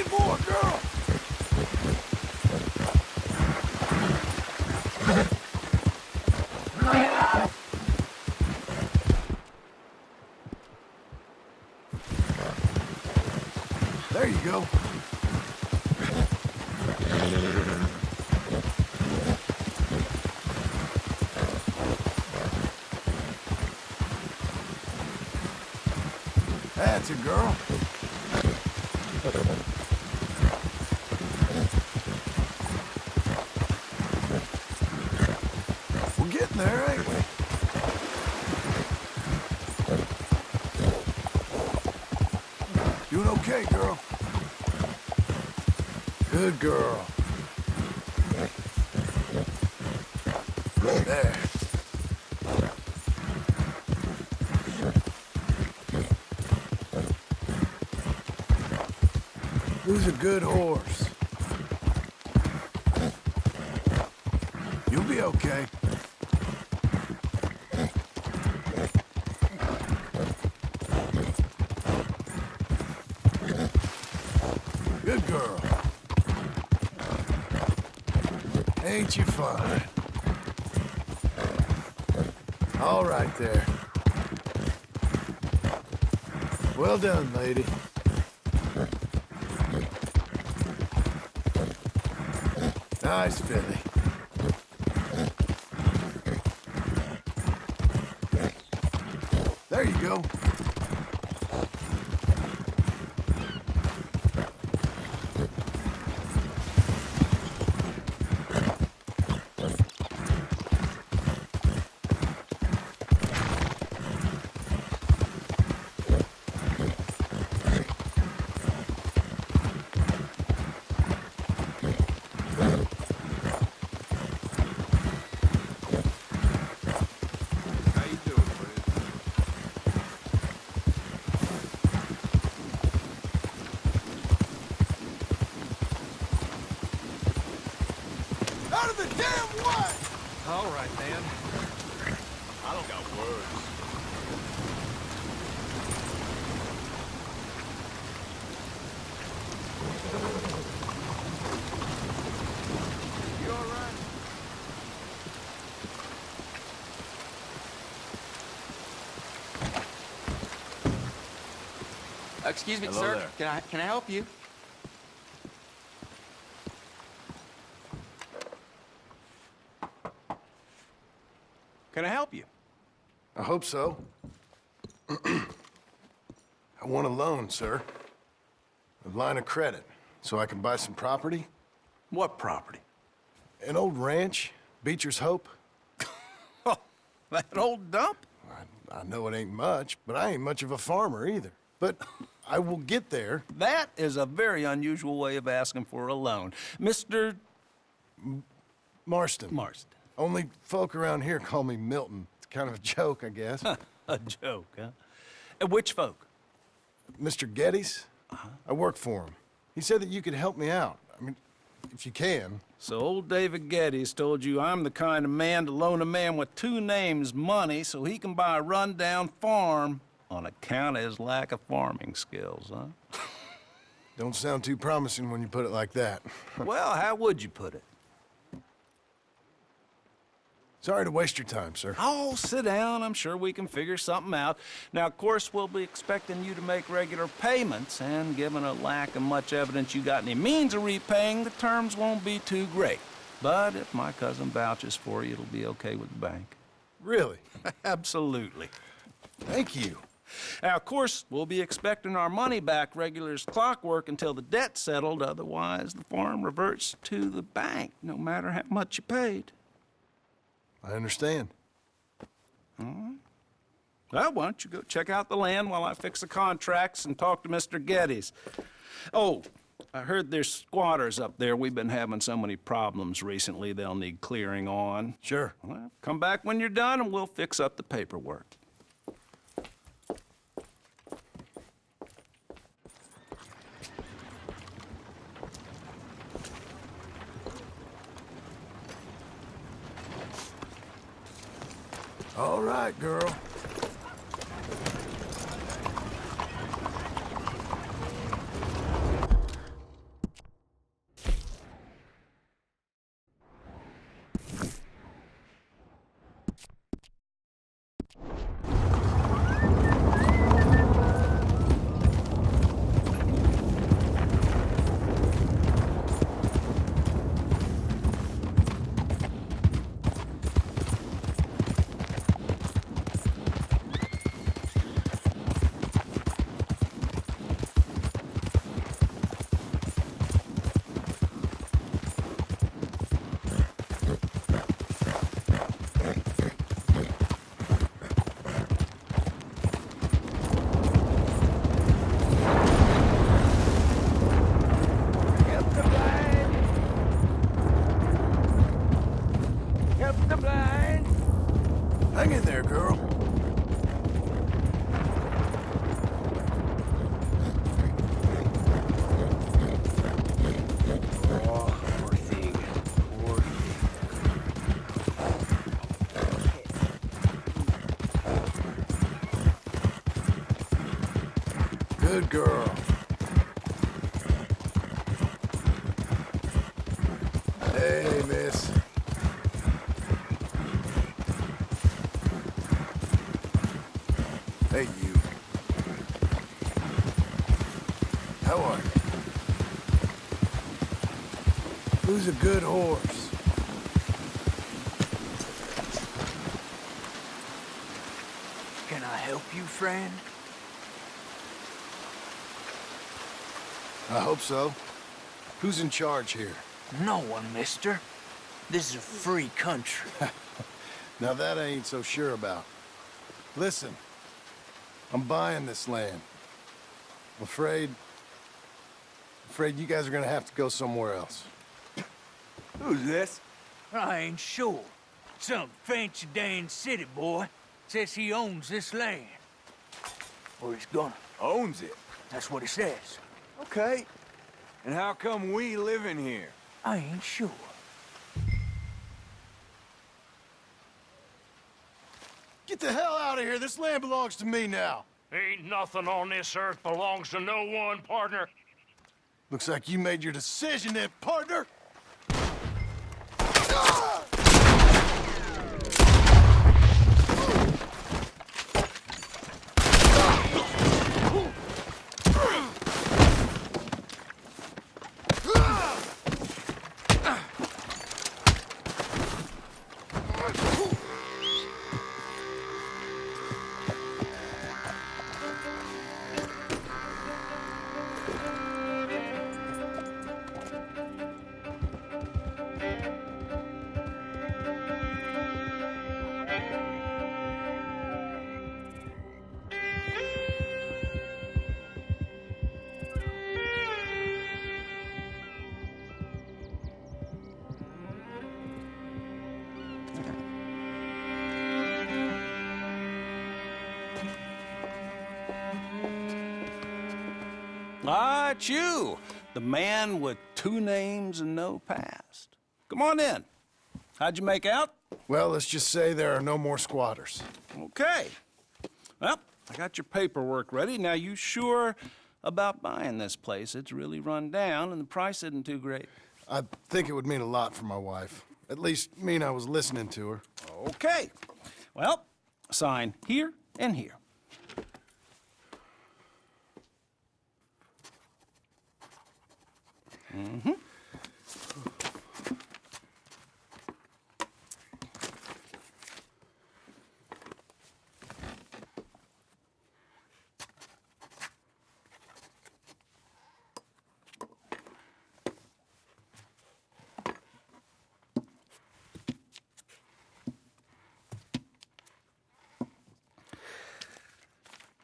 need more, girl! There you go. That's a girl. We're getting there, ain't we? Doing okay, girl. Good girl. There. Who's a good horse? You'll be okay. Good girl. Ain't you fine? All right there. Well done, lady. Nice filly. There you go. Out of the damn way! All right, man. I don't got words. You all right? Excuse me, Hello sir. there. Can I help you? Can I help you? I hope so. I want a loan, sir. A line of credit, so I can buy some property. What property? An old ranch, Beecher's Hope. Oh, that old dump? I know it ain't much, but I ain't much of a farmer either. But I will get there. That is a very unusual way of asking for a loan. Mr. Marston. Marston. Only folk around here call me Milton. It's kind of a joke, I guess. A joke, huh? And which folk? Mr. Geddes, I work for him. He said that you could help me out. I mean, if you can. So old David Geddes told you I'm the kind of man to loan a man with two names money so he can buy a rundown farm on account of his lack of farming skills, huh? Don't sound too promising when you put it like that. Well, how would you put it? Sorry to waste your time, sir. Oh, sit down. I'm sure we can figure something out. Now, of course, we'll be expecting you to make regular payments, and given a lack of much evidence you got any means of repaying, the terms won't be too great. But if my cousin vouches for you, it'll be okay with the bank. Really? Absolutely. Thank you. Now, of course, we'll be expecting our money back regular as clockwork until the debt's settled. Otherwise, the farm reverts to the bank, no matter how much you paid. I understand. Well, why don't you go check out the land while I fix the contracts and talk to Mr. Geddes. Oh, I heard there's squatters up there. We've been having so many problems recently, they'll need clearing on. Sure. Well, come back when you're done and we'll fix up the paperwork. All right, girl. Good girl. Hey, miss. Hey, you. How are you? Who's a good horse? Can I help you, friend? I hope so. Who's in charge here? No one, mister. This is a free country. Now that I ain't so sure about. Listen, I'm buying this land. I'm afraid you guys are gonna have to go somewhere else. Who's this? I ain't sure. Some fancy Dan city boy says he owns this land. Or he's gonna. Owns it. That's what he says. Okay. And how come we live in here? I ain't sure. Get the hell out of here! This land belongs to me now! Ain't nothing on this earth belongs to no one, partner. Looks like you made your decision then, partner! Ah, it's you, the man with 2 names and no past. Come on in. How'd you make out? Well, let's just say there are no more squatters. Okay. Well, I got your paperwork ready. Now, you sure about buying this place? It's really run down, and the price isn't too great. I think it would mean a lot for my wife. At least mean I was listening to her. Okay. Well, sign here and here. Mm-hmm.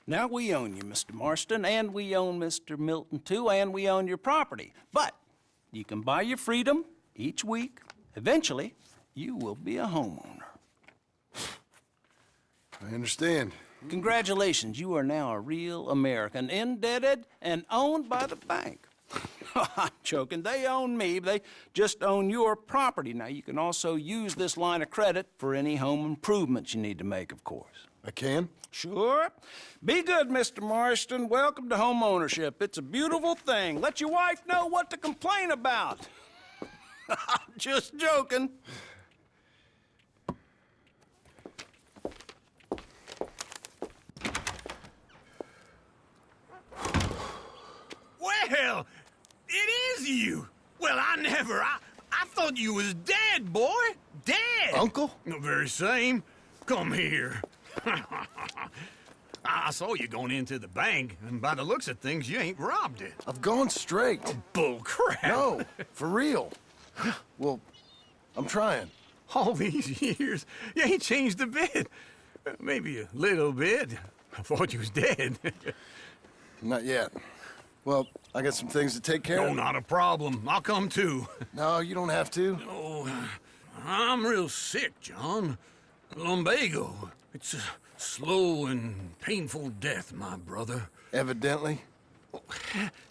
Now, we own you, Mr. Marston, and we own Mr. Milton, too, and we own your property. But you can buy your freedom each week. Eventually, you will be a homeowner. I understand. Congratulations, you are now a real American, indebted and owned by the bank. I'm joking. They own me. They just own your property. Now, you can also use this line of credit for any home improvements you need to make, of course. I can? Sure. Be good, Mr. Marston. Welcome to home ownership. It's a beautiful thing. Let your wife know what to complain about. Just joking. Well, it is you. Well, I thought you was dead, boy. Dead. Uncle? The very same. Come here. I saw you going into the bank, and by the looks of things, you ain't robbed it. I've gone straight. Bull crap. No, for real. Well, I'm trying. All these years, you ain't changed a bit. Maybe a little bit. I thought you was dead. Not yet. Well, I got some things to take care No, of. not a problem. I'll come too. No, you don't have to. Oh, I'm real sick, John. Lumbago. It's a slow and painful death, my brother. Evidently.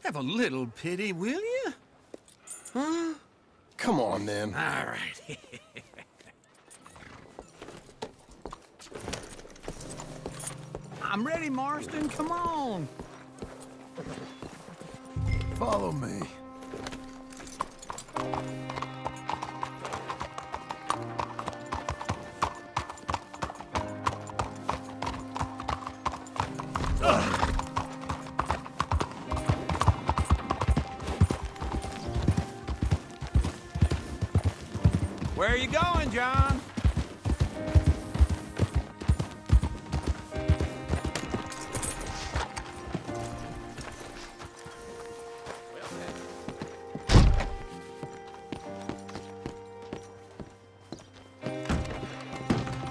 Have a little pity, will you? Huh? Come on, then. All right. I'm ready, Marston. Come on. Follow me. Where are you going, John?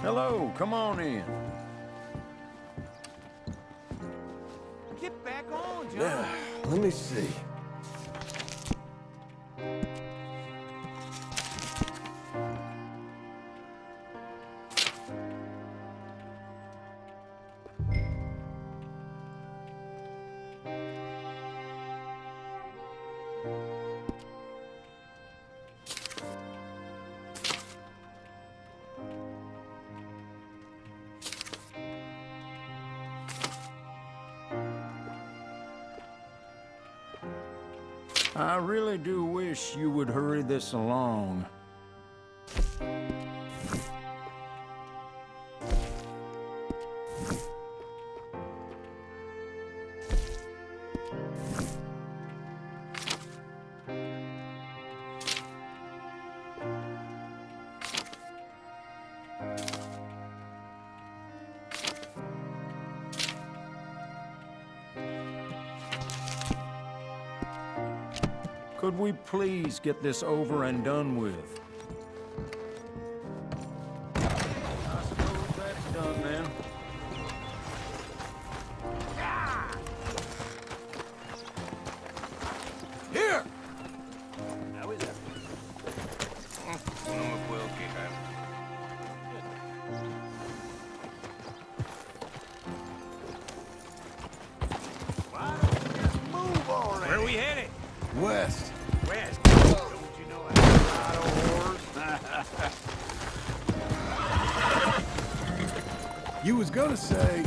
Hello, come on in. Get back on, John. Yeah, let me see. I really do wish you would hurry this along. Could we please get this over and done with? I suppose that's done then. Here! How is that? Why don't you just move already? Where we headed? West. West. Don't you know how to ride a horse? You was gonna say...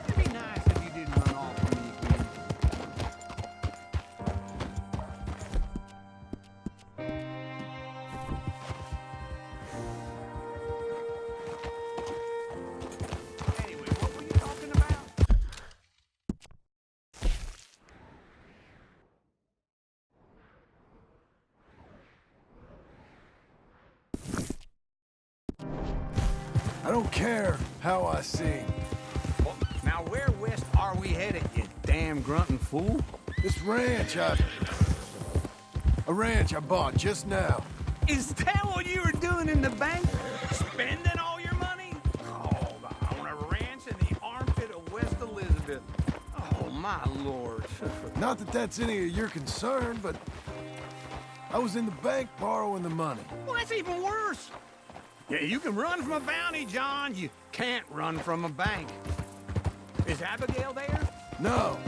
It'd be nice if you didn't run off from me again. Anyway, what were you talking about? I don't care how I sing. Well, now where west are we headed, you damn grunting fool? This ranch a ranch I bought just now. Is that what you were doing in the bank? Spending all your money? Oh, on a ranch in the armpit of West Elizabeth. Oh, my lord. Not that that's any of your concern, but I was in the bank borrowing the money. Well, that's even worse. Yeah, you can run from a bounty, John. You can't run from a bank. Is Abigail there? No,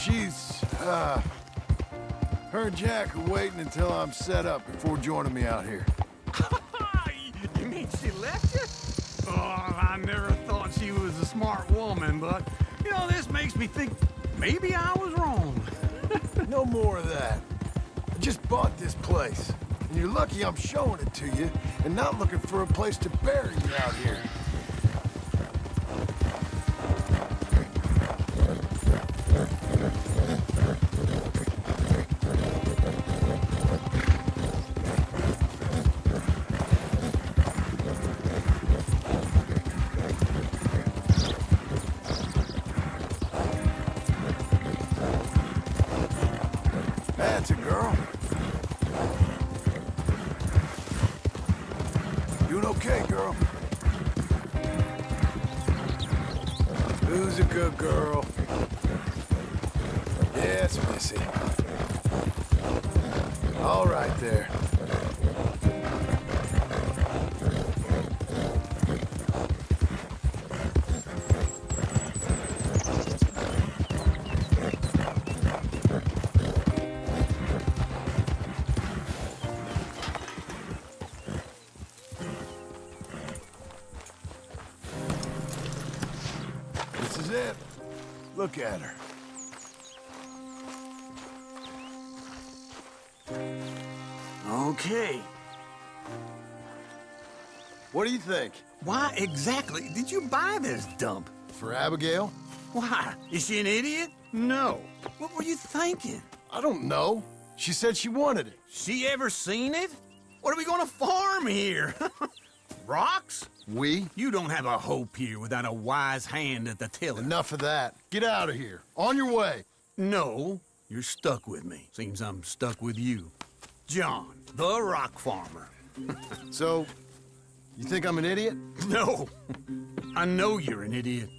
she's, her and Jack are waiting until I'm set up before joining me out here. You mean she left you? Oh, I never thought she was a smart woman, but, you know, this makes me think maybe I was wrong. No more of that. I just bought this place, and you're lucky I'm showing it to you and not looking for a place to bury you out here. That's a girl. Doing okay, girl. Who's a good girl? Yes, Missy. All right there. is it. Look at her. Okay. What do you think? Why exactly did you buy this dump? For Abigail? Why? Is she an idiot? No. What were you thinking? I don't know. She said she wanted it. She ever seen it? What are we gonna farm here? Rocks? We? You don't have a hope here without a wise hand at the tiller. Enough of that. Get out of here. On your way. No, you're stuck with me. Seems I'm stuck with you. John, the rock farmer. So, you think I'm an idiot? No, I know you're an idiot.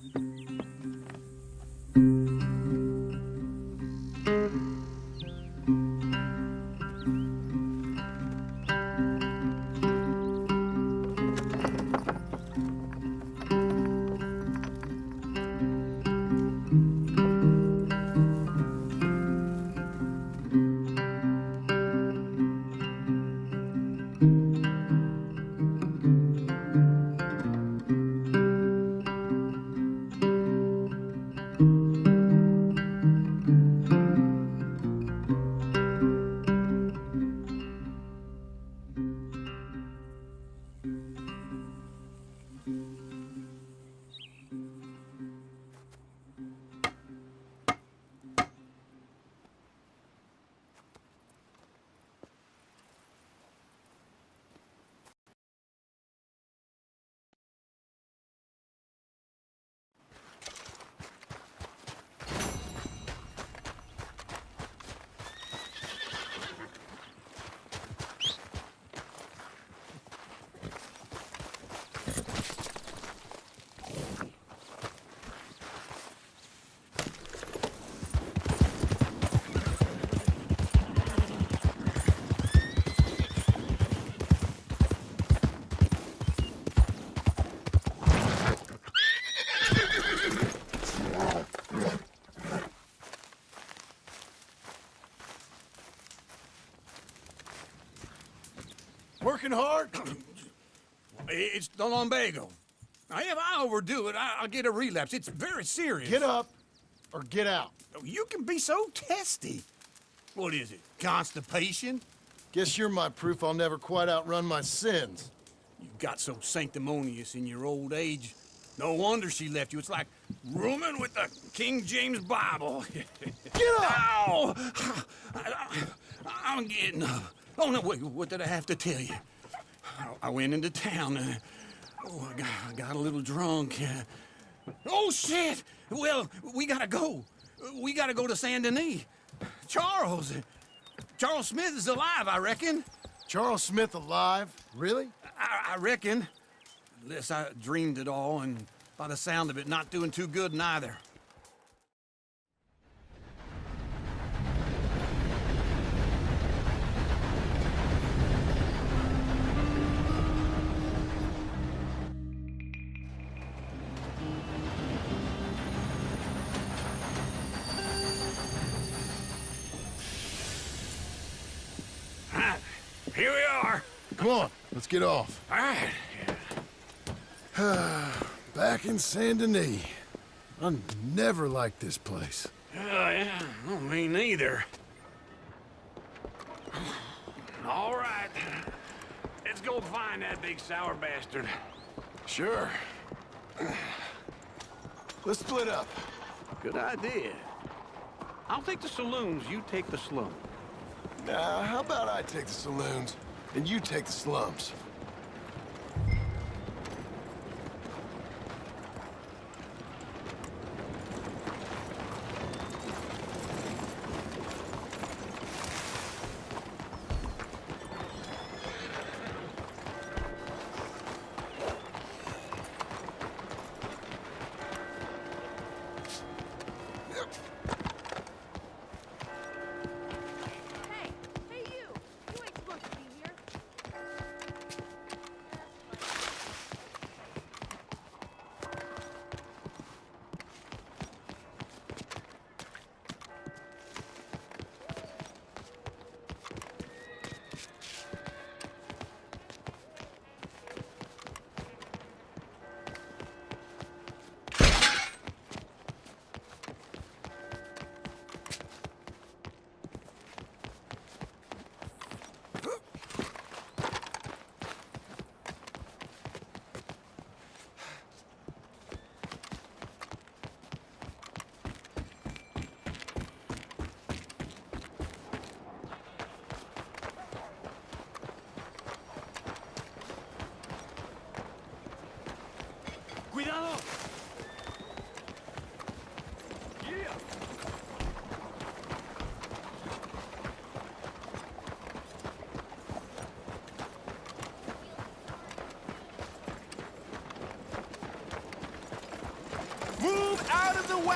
Working hard? It's the lumbago. Now, if I overdo it, I'll get a relapse. It's very serious. Get up or get out. You can be so testy. What is it, constipation? Guess you're my proof I'll never quite outrun my sins. You got so sanctimonious in your old age. No wonder she left you. It's like rooming with the King James Bible. Get up! Ow! I'm getting up. Oh, no, wait, what did I have to tell you? I went into town. I got a little drunk. Oh, shit! Well, we gotta go. We gotta go to Saint Denis. Charles Smith is alive, I reckon. Charles Smith alive? Really? I reckon. Unless I dreamed it all, and by the sound of it, not doing too good neither. Here we are. Come on, let's get off. All right. Back in Saint Denis. I never liked this place. Yeah, well, me neither. All right. Let's go find that big sour bastard. Sure. Let's split up. Good idea. I'll take the saloons, you take the slum. Now, how about I take the saloons and you take the slums? Hey, you! You ain't supposed to be here. Move out of the way!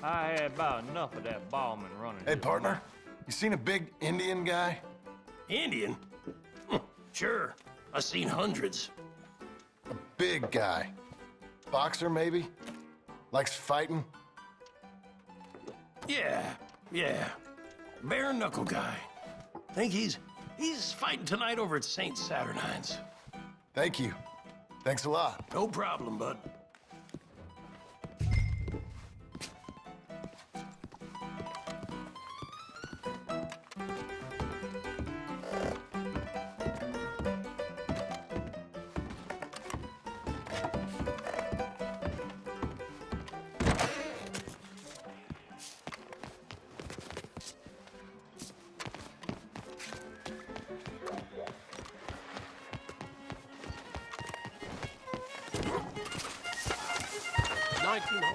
I had about enough of that ballman running. Hey, partner, you seen a big Indian guy? Indian? Sure. I've seen hundreds. Big guy. Boxer, maybe? Likes fighting? Yeah. Bare knuckle guy. Think he's fighting tonight over at St. Saturnine's. Thank you. Thanks a lot. No problem, bud.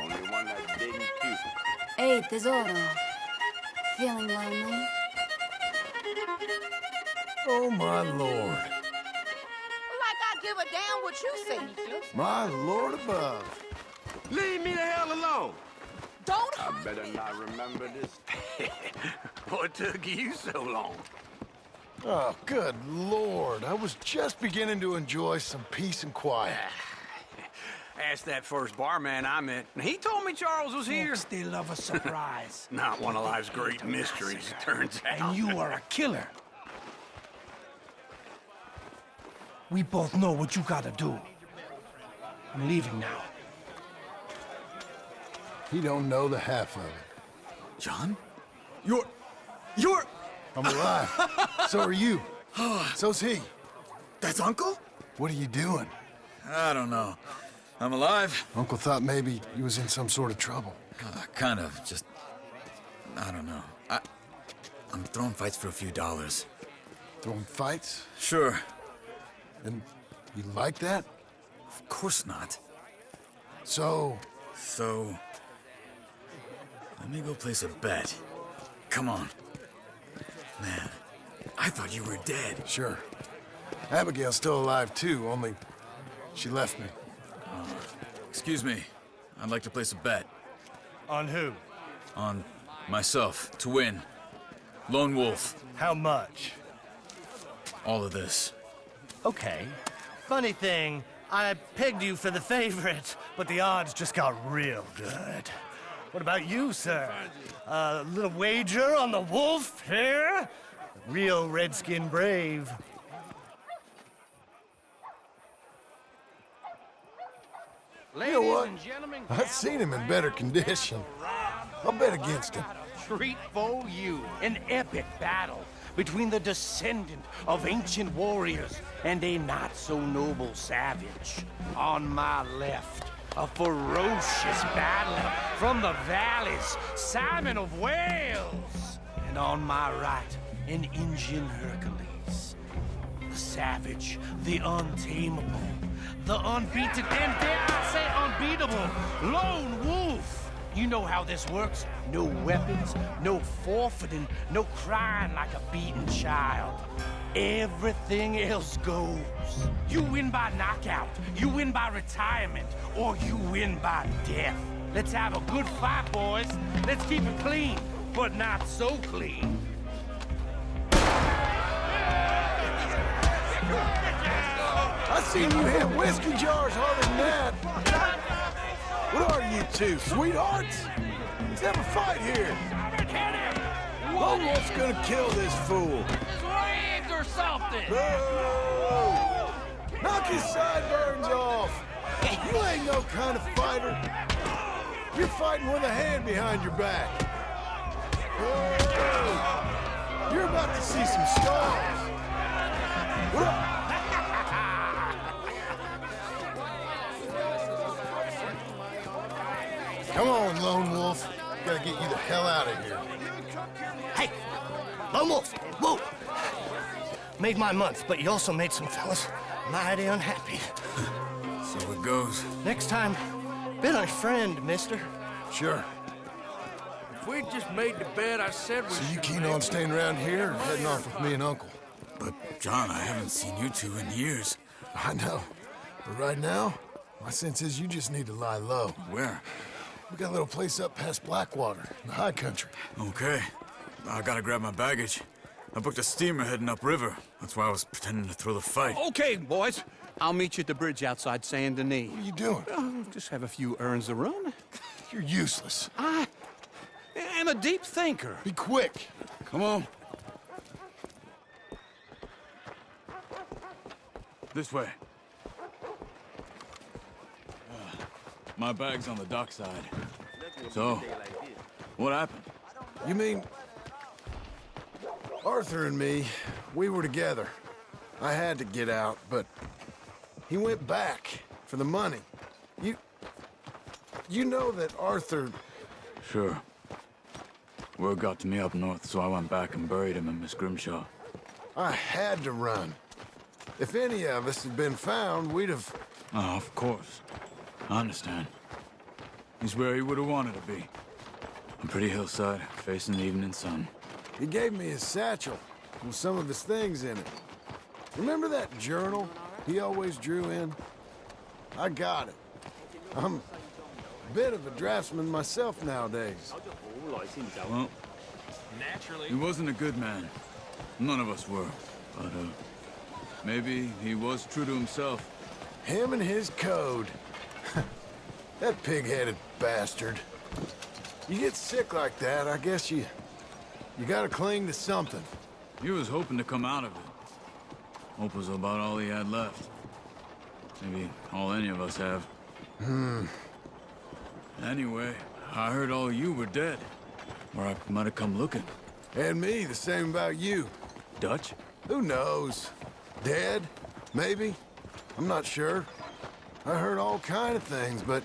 Only one that didn't shoot. Hey, tesoro. Feeling lonely? Oh, my lord. Like I give a damn what you say, Nicholas. My lord above. Leave me the hell alone. Don't I hurt better me. not remember this. What took you so long? Oh, good lord. I was just beginning to enjoy some peace and quiet. Asked that first barman I met, and he told me Charles was here. Folks, they love a surprise. Not one of life's great mysteries, it turns out. And you are a killer. We both know what you gotta do. I'm leaving now. He don't know the half of it. John? You're... I'm alive. So are you. So's he. That's Uncle? What are you doing? I don't know. I'm alive. Uncle thought maybe you was in some sort of trouble. Kind of. Just... I don't know. I'm throwing fights for a few dollars. Throwing fights? Sure. And you like that? Of course not. So, let me go place a bet. Come on. Man, I thought you were dead. sure. Abigail's still alive too, only she left me. Excuse me. I'd like to place a bet. On who? On myself, to win. Lone Wolf. How much? All of this. Okay. Funny thing, I pegged you for the favorite, but the odds just got real good. What about you, sir? A little wager on the wolf here? Real redskin brave. You know what? I've seen him in better condition. I'll bet against him. Treat for you an epic battle between the descendant of ancient warriors and a not-so-noble savage. On my left, a ferocious battler from the valleys, Simon of Wales. And on my right, an Indian Hercules. The savage, the untamable, the unbeaten, and dare I say unbeatable, Lone Wolf. You know how this works. No weapons, no forfeiting, no crying like a beaten child. Everything else goes. You win by knockout, you win by retirement, or you win by death. Let's have a good fight, boys. Let's keep it clean, but not so clean. I seen you hit whiskey jars harder than that. What are you two, sweethearts? Let's have a fight here. Lone Wolf's gonna kill this fool. His legs or something! Boo! Knock his sideburns off. You ain't no kind of fighter. You're fighting with a hand behind your back. Boo! You're about to see some stars. Come on, Lone Wolf. Gotta get you the hell out of here. Hey, Lone Wolf, whoa! Made my month, but you also made some fellas mighty unhappy. So it goes. Next time, been a friend, mister. Sure. If we just made the bed I said we So you should keen make, on staying around here or heading off with me and Uncle? But, John, I haven't seen you two in years. I know. But right now, my sense is you just need to lie low. Where? We got a little place up past Blackwater, in the high country. Okay. I gotta grab my baggage. I booked a steamer heading upriver. That's why I was pretending to throw the fight. Okay, boys. I'll meet you at the bridge outside Saint Denis. What are you doing? Just have a few errands to run. You're useless. I am a deep thinker. Be quick. Come on. This way. My bag's on the dockside. So, what happened? You mean... Arthur and me, we were together. I had to get out, but... he went back for the money. You know that Arthur... Sure. Word got to me up north, so I went back and buried him in Miss Grimshaw. I had to run. If any of us had been found, we'd have... Oh, of course. I understand. He's where he would have wanted to be. A pretty hillside, facing the evening sun. He gave me his satchel with some of his things in it. Remember that journal he always drew in? I got it. I'm a bit of a draftsman myself nowadays. Well, he wasn't a good man. None of us were. But, maybe he was true to himself. Him and his code. That pig-headed bastard. You get sick like that, I guess you gotta cling to something. He was hoping to come out of it. Hope was about all he had left. Maybe all any of us have. Anyway, I heard all you were dead. Or I might have come looking. And me, the same about you. Dutch? Who knows? Dead? Maybe? I'm not sure. I heard all kind of things, but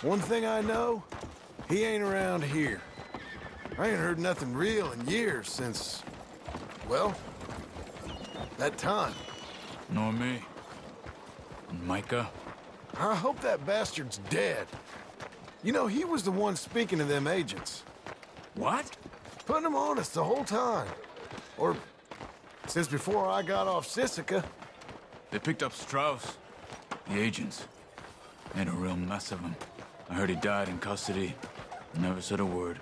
one thing I know, he ain't around here. I ain't heard nothing real in years since, well, that time. Nor me. And Micah? I hope that bastard's dead. You know, he was the one speaking to them agents. What? Putting them on us the whole time. Or since before I got off Sisika. They picked up Strauss. The agents. Made a real mess of him. I heard he died in custody. Never said a word.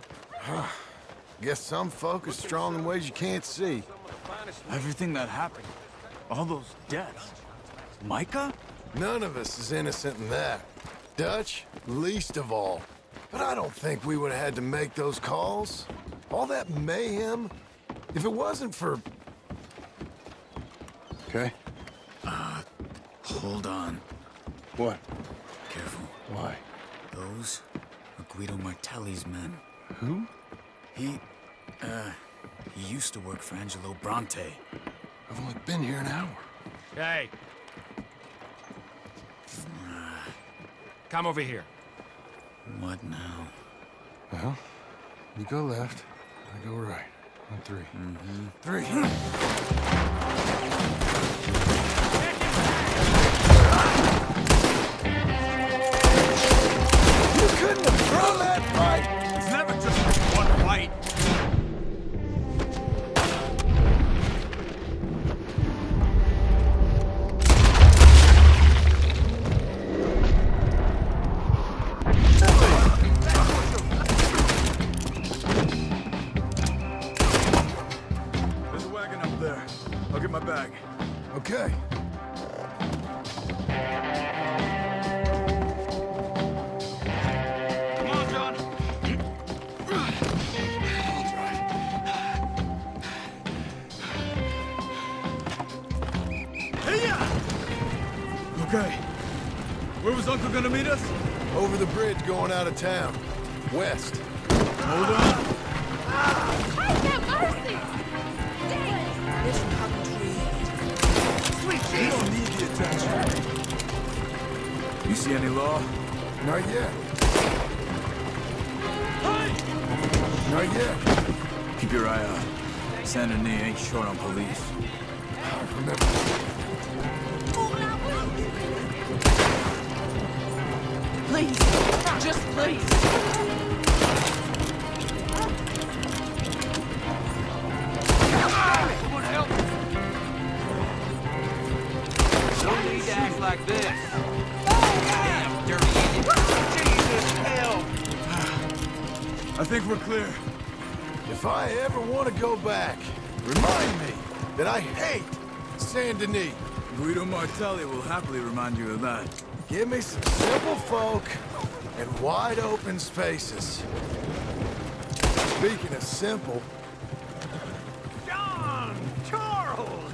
Guess some folk are strong in ways you can't see. Everything that happened. All those deaths. Micah? None of us is innocent in that. Dutch, least of all. But I don't think we would have had to make those calls. All that mayhem. If it wasn't for... Okay. Hold on. What? Careful. Why? Those are Guido Martelli's men. Who? He used to work for Angelo Bronte. I've only been here an hour. Hey. Come over here. What now? Well, you go left, I go right. On three. Three. You couldn't have thrown that fight! It's never just one fight. There's a wagon up there. I'll get my bag. Okay. Come on, John. Okay. Where was Uncle gonna meet us? Over the bridge going out of town. West. Hold on. Have mercy! We don't need the attention. You see any law? Not yet. Not yet. Keep your eye out. Saint Denis ain't short on police. Remember. Please, just please. Someone help! No need to act like this. Damn, dirty idiot. Jesus, help! I think we're clear. If I ever want to go back, remind me that I hate Saint Denis. Guido Martelli will happily remind you of that. Give me some simple folk and wide open spaces. Speaking of simple, John! Charles!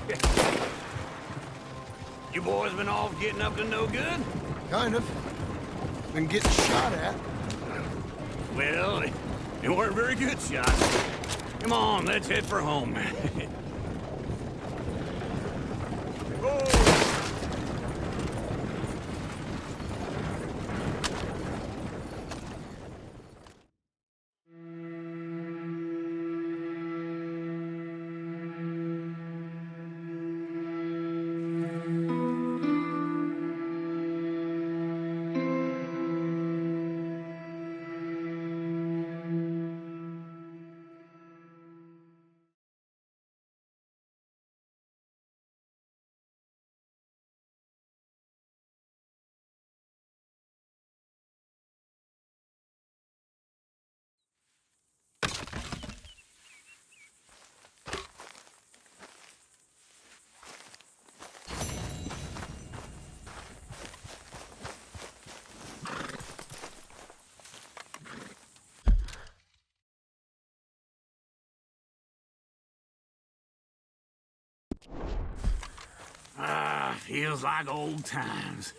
You boys been off getting up to no good? kind of. Been getting shot at. Well, they weren't very good shots. Come on, let's head for home. Feels like old times.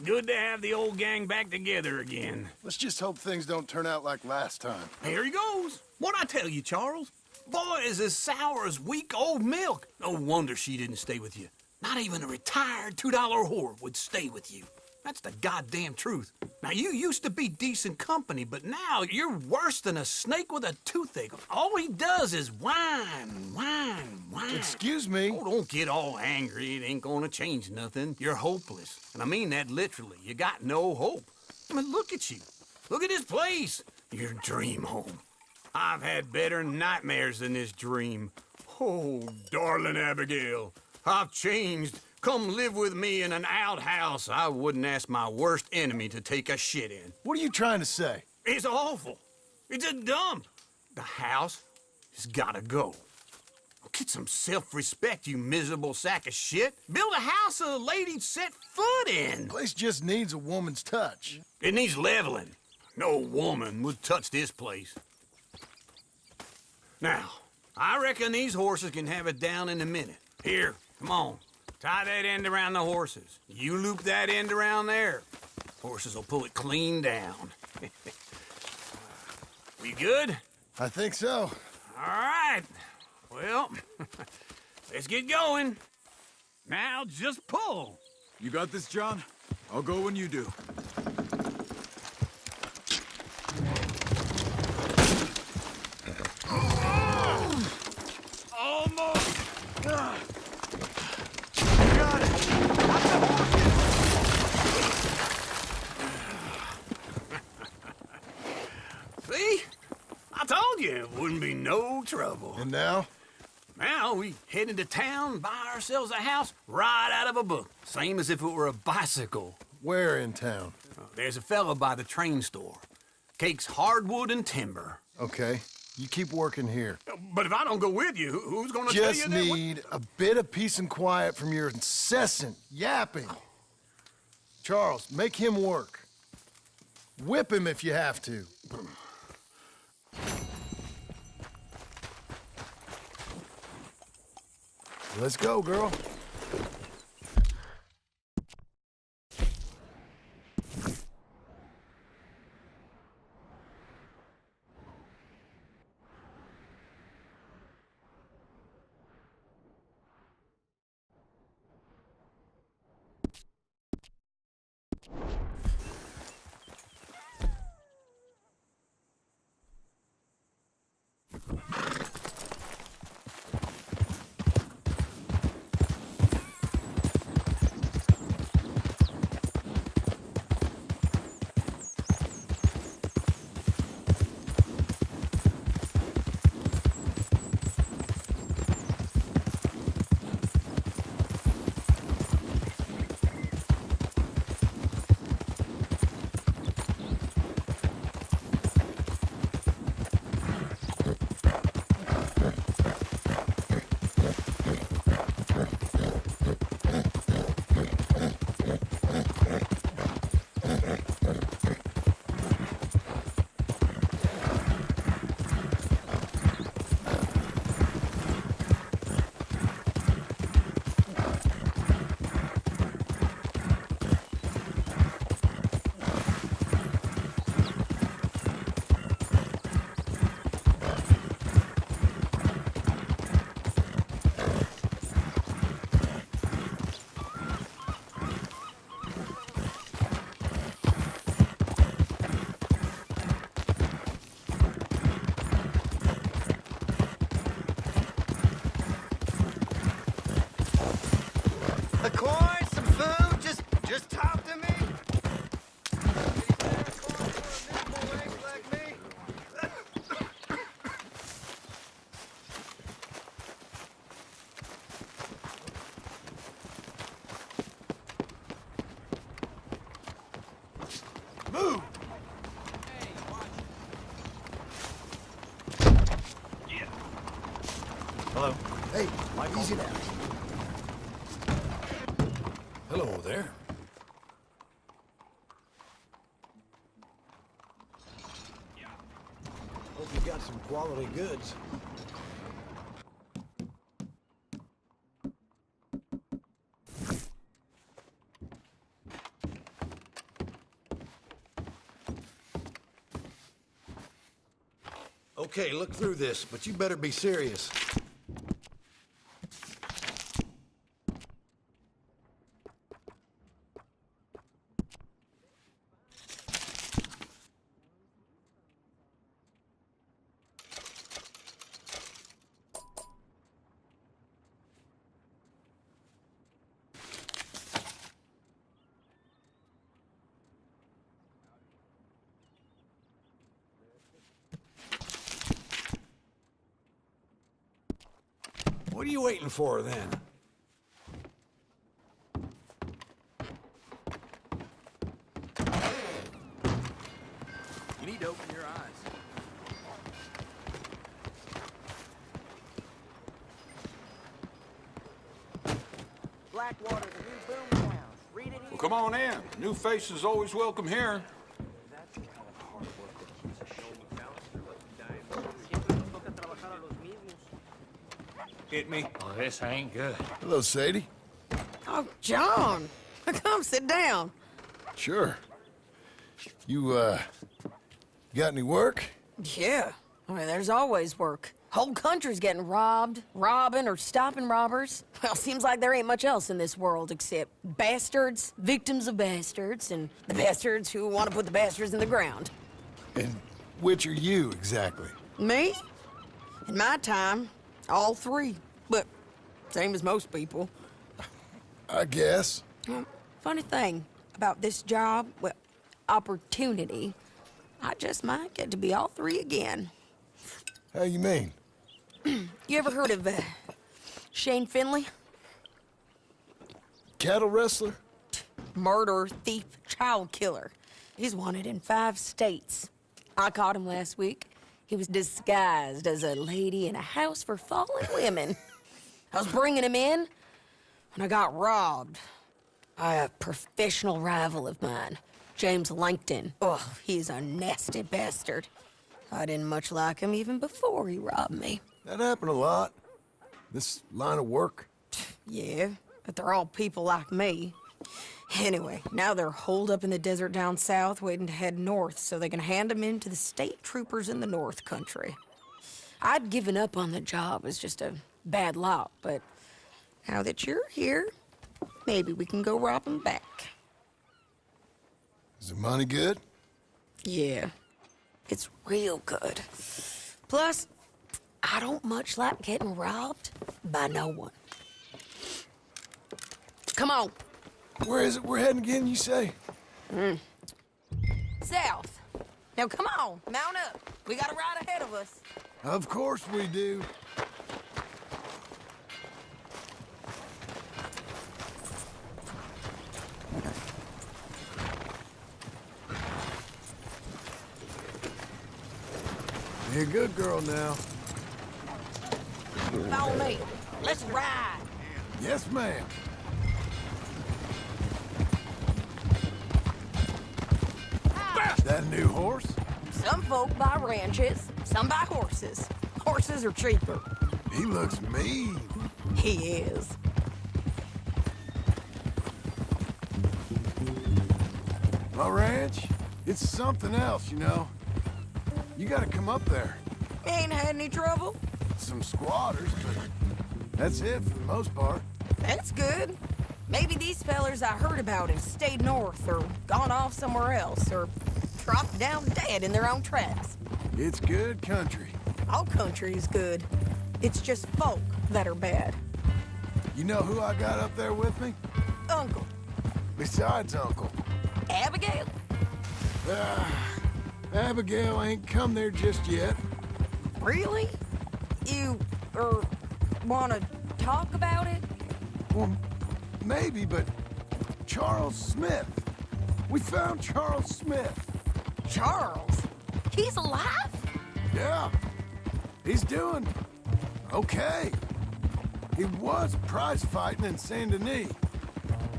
Good to have the old gang back together again. Let's just hope things don't turn out like last time. Here he goes. What'd I tell you, Charles? Boy is as sour as week-old milk. No wonder she didn't stay with you. Not even a retired $2 whore would stay with you. That's the goddamn truth. Now, you used to be decent company, but now you're worse than a snake with a toothache. All he does is whine, whine, whine. Excuse me? Oh, don't get all angry. It ain't gonna change nothing. You're hopeless. And I mean that literally. You got no hope. I mean, look at you. Look at this place. Your dream home. I've had better nightmares than this dream. Oh, darling Abigail, I've changed. Come live with me in an outhouse I wouldn't ask my worst enemy to take a shit in. What are you trying to say? It's awful. It's a dump. The house has gotta go. Get some self-respect, you miserable sack of shit. Build a house a lady'd set foot in. Place just needs a woman's touch. It needs leveling. No woman would touch this place. Now, I reckon these horses can have it down in a minute. Here, come on. Tie that end around the horses. You loop that end around there. Horses will pull it clean down. We good? I think so. All right. Well, let's get going. Now just pull. You got this, John? I'll go when you do. Almost. See? I told you it wouldn't be no trouble. And now? Now we head into town, buy ourselves a house right out of a book. Same as if it were a bicycle. Where in town? There's a fella by the train store. Cakes hardwood and timber. Okay. You keep working here. But if I don't go with you, who's gonna tell you Just that? need a bit of peace and quiet from your incessant yapping. Charles, make him work. Whip him if you have to. Let's go, girl. A coin, some food, just talk to me. Move! Yeah. Hello. Hey, easy now. Hello there. Hope you got some quality goods. Okay, look through this, but you better be serious. What are you waiting for, then? You need to open your eyes. Blackwater's a new boom town. Read it here. Well, come on in. New faces always welcome here. Hit me. Oh, this ain't good. Hello, Sadie. Oh, John. Come sit down. Sure. You got any work? Yeah. I mean, there's always work. Whole country's getting robbed, robbing, or stopping robbers. Well, seems like there ain't much else in this world except bastards, victims of bastards, and the bastards who want to put the bastards in the ground. And which are you, exactly? Me? In my time, all three. But same as most people. I guess. Funny thing about this job, well, opportunity, I just might get to be all three again. How you mean? You ever heard of Shane Finley? Cattle wrestler? Murderer, thief, child killer. He's wanted in 5 states. I caught him last week. He was disguised as a lady in a house for fallen women. I was bringing him in when I got robbed by a professional rival of mine, James Langton. Oh, he's a nasty bastard. I didn't much like him even before he robbed me. That happened a lot. This line of work. Yeah, but they're all people like me. Anyway, now they're holed up in the desert down south waiting to head north so they can hand them in to the state troopers in the north country. I'd given up on the job as just a bad lot, but now that you're here, maybe we can go rob them back. Is the money good? Yeah, it's real good. Plus, I don't much like getting robbed by no one. Come on. Where is it we're heading again, you say? South. Now come on, mount up. We got a ride ahead of us. Of course we do. Be a good girl now. Follow me. Let's ride. Yes, ma'am. That a new horse? Some folk buy ranches, some buy horses. Horses are cheaper. He looks mean. He is. My ranch, it's something else, you know. You gotta come up there. Ain't had any trouble? Some squatters, but that's it for the most part. That's good. Maybe these fellers I heard about have stayed north or gone off somewhere else or dropped down dead in their own tracks. It's good country. All country is good. It's just folk that are bad. You know who I got up there with me? Uncle. Besides Uncle. Abigail? Abigail ain't come there just yet. Really? You, wanna talk about it? Well, maybe, but Charles Smith. We found Charles Smith. Charles? He's alive? Yeah. He's doing okay. He was prize fighting in Saint Denis.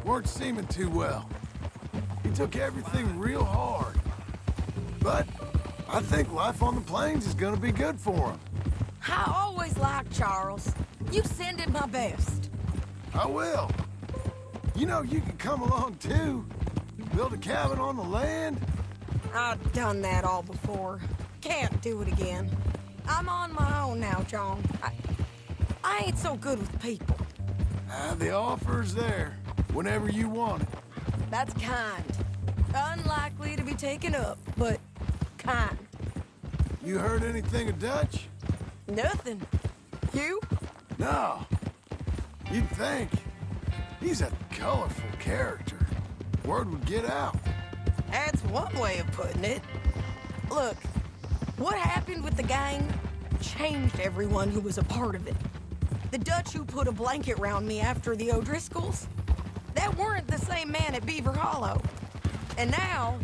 Weren't seeming too well. He took everything real hard. But I think life on the plains is gonna be good for him. I always liked Charles. You send him my best. I will. You know, you can come along too. Build a cabin on the land. I've done that all before. Can't do it again. I'm on my own now, John. I ain't so good with people. The offer's there, whenever you want it. That's kind. Unlikely to be taken up, but kind. You heard anything of Dutch? Nothing. You? No. You'd think. He's a colorful character. Word would get out. That's one way of putting it. Look, what happened with the gang changed everyone who was a part of it. The Dutch who put a blanket round me after the O'Driscolls, that weren't the same man at Beaver Hollow. And now,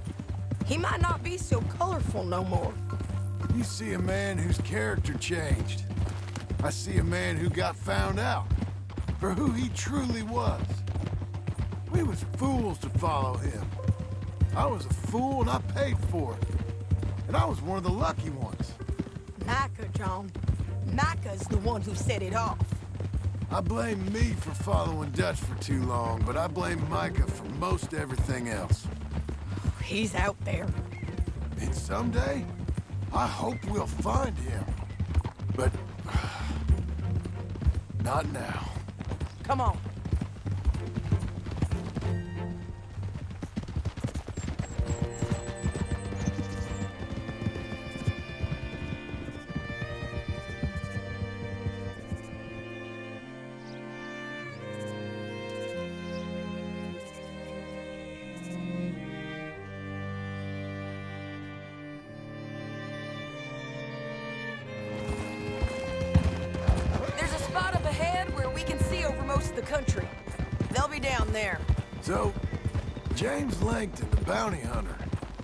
he might not be so colorful no more. You see a man whose character changed. I see a man who got found out for who he truly was. We was fools to follow him. I was a fool and I paid for it. And I was one of the lucky ones. Micah, John. Micah's the one who set it off. I blame me for following Dutch for too long, but I blame Micah for most everything else. He's out there. And someday, I hope we'll find him. But not now. Come on. There's a spot up ahead where we can see over most of the country. They'll be down there. So, James Langton, the bounty hunter,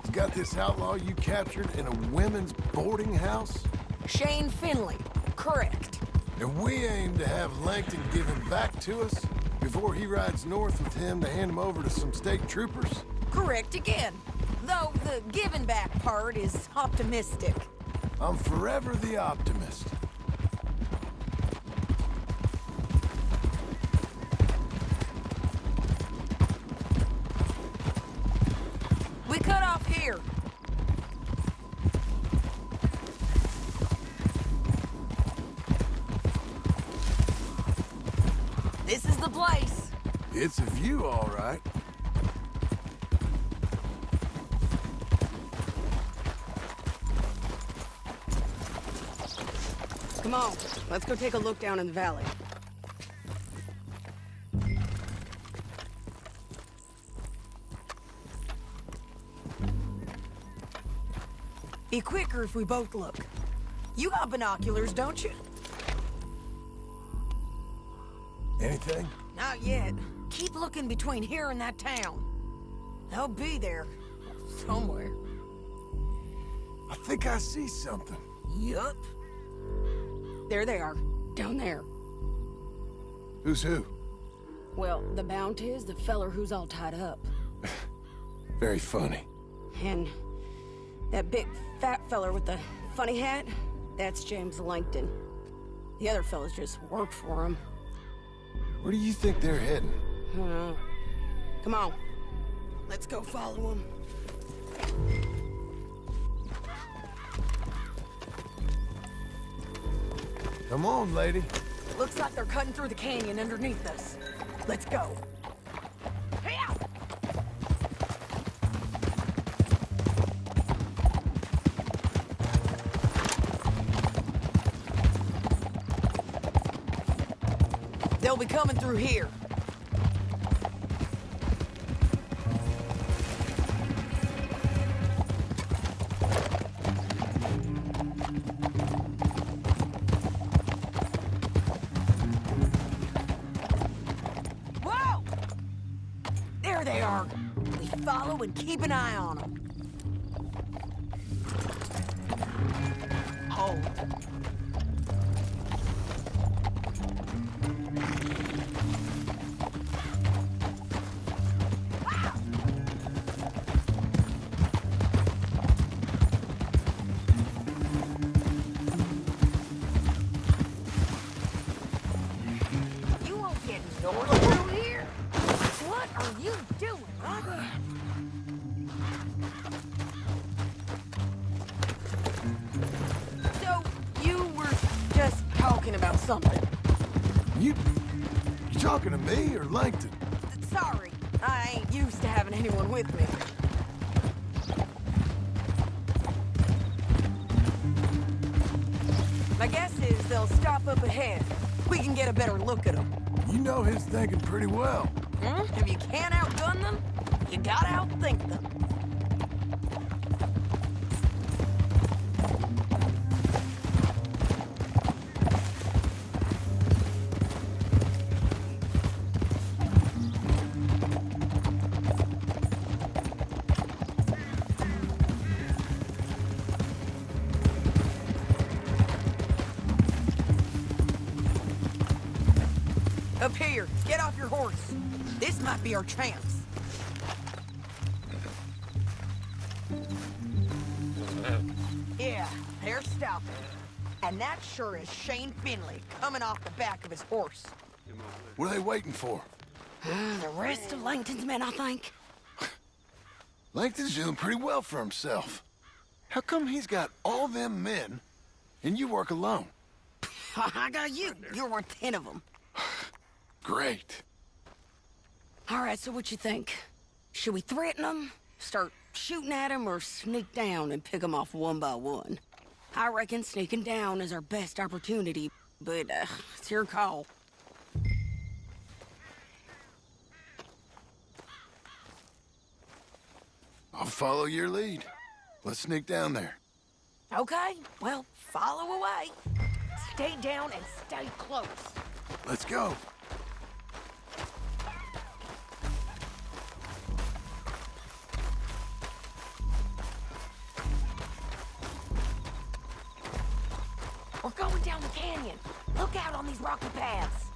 has got this outlaw you captured in a women's boarding house? Shane Finley. Correct. And we aim to have Langton give him back to us before he rides north with him to hand him over to some state troopers? Correct again. Though the giving back part is optimistic. I'm forever the optimist. We cut off here. This is the place. It's a view, all right. Come on, let's go take a look down in the valley. Be quicker if we both look. You got binoculars, don't you? Anything? Not yet. Keep looking between here and that town. They'll be there. Somewhere. I think I see something. Yup. There they are. Down there. Who's who? Well, the bounty is the feller who's all tied up. Very funny. And that big fat feller with the funny hat, that's James Langton. The other fellas just work for him. Where do you think they're heading? Come on. Let's go follow him. Come on, lady. Looks like they're cutting through the canyon underneath us. Let's go. Hey-ya! They'll be coming through here. Whoa! There they are. We follow and keep an eye on them. Hold. About something. You talking to me or Langton? Sorry, I ain't used to having anyone with me. My guess is they'll stop up ahead. We can get a better look at them. You know his thinking pretty well. If you can't outgun them, you gotta outthink them. Up here, get off your horse. This might be our chance. Yeah, they're stopping. And that sure is Shane Finley coming off the back of his horse. What are they waiting for? The rest of Langton's men, I think. Langton's doing pretty well for himself. How come he's got all them men and you work alone? I got you. You're worth 10 of them. Great. All right, so what you think? Should we threaten them, start shooting at them, or sneak down and pick them off one by one? I reckon sneaking down is our best opportunity, but it's your call. I'll follow your lead. Let's sneak down there. Okay, well, follow away. Stay down and stay close. Let's go. We're going down the canyon. Look out on these rocky paths.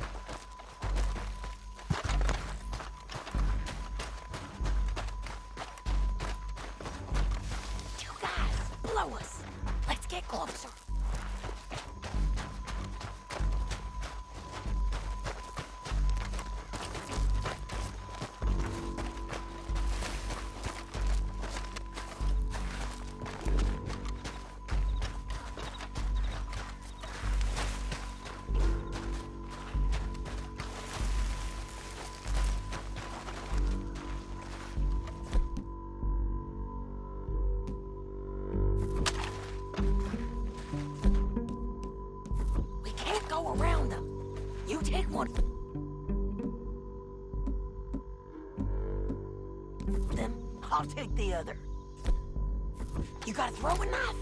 Two guys below us. Let's get closer. take one of them, I'll take the other. You got a throwing knife?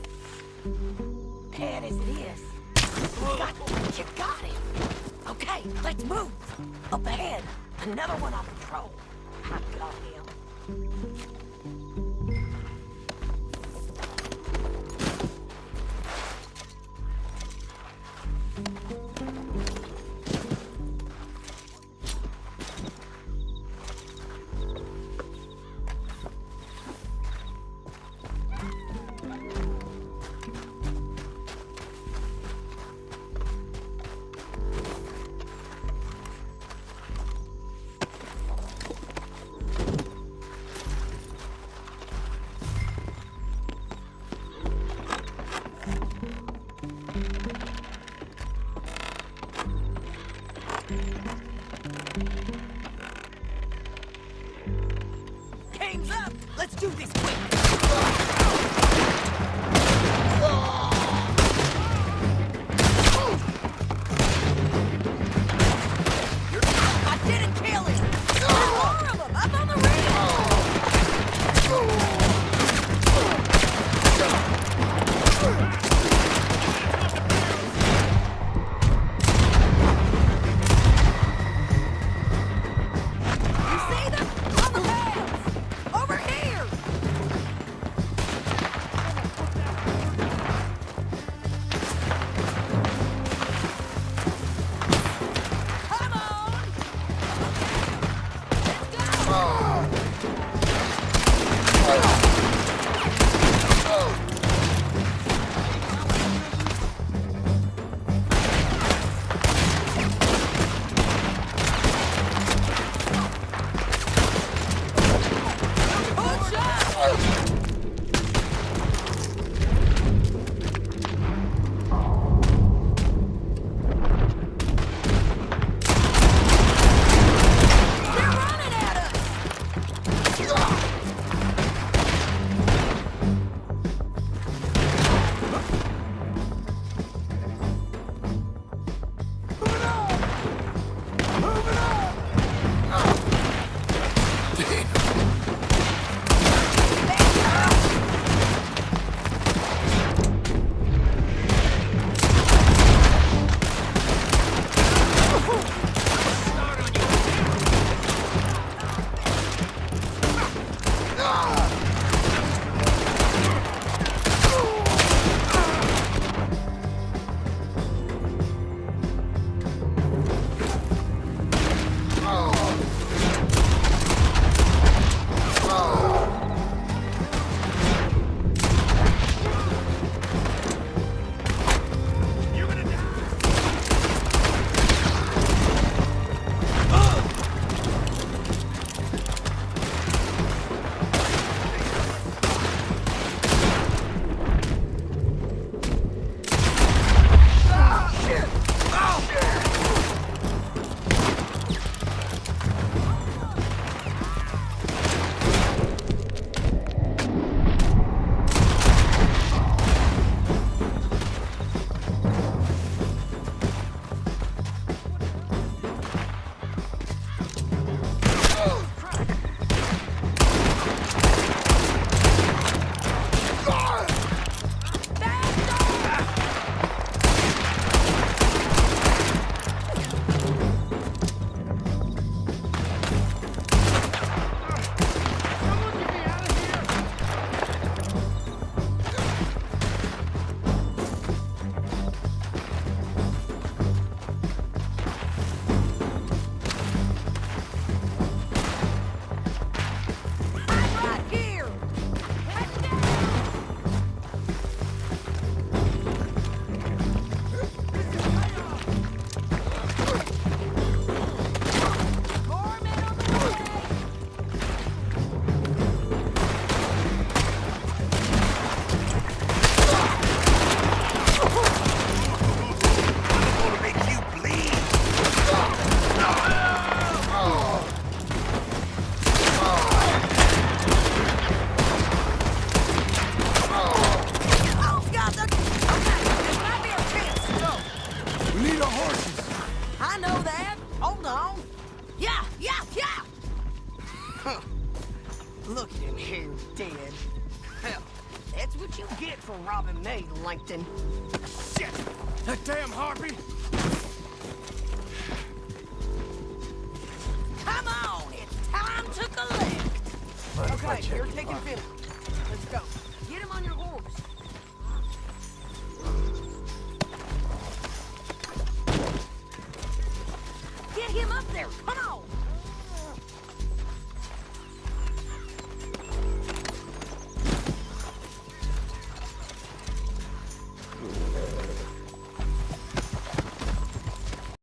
Bad as it is. You got it. Okay, let's move. Up ahead, another one on patrol. I got him. Game's up! Let's do this quick! I didn't kill him! There's more of them! Up on the ring! You see them? On the pads! Over here! Come on! Let's go! Good shot! They're running at us! Right here! Head down! More men on the way! Oh, God, okay, this might be our chance. We need our horses. I know that. Hold on. Yeah. Huh. Look at him here, dead. Hell, that's what you get for robbing me, Langton. Shit! That damn harpy! Come on, it's time to collect. Okay, you're taking Philly. Let's go. Get him on your horse. Get him up there. Come on.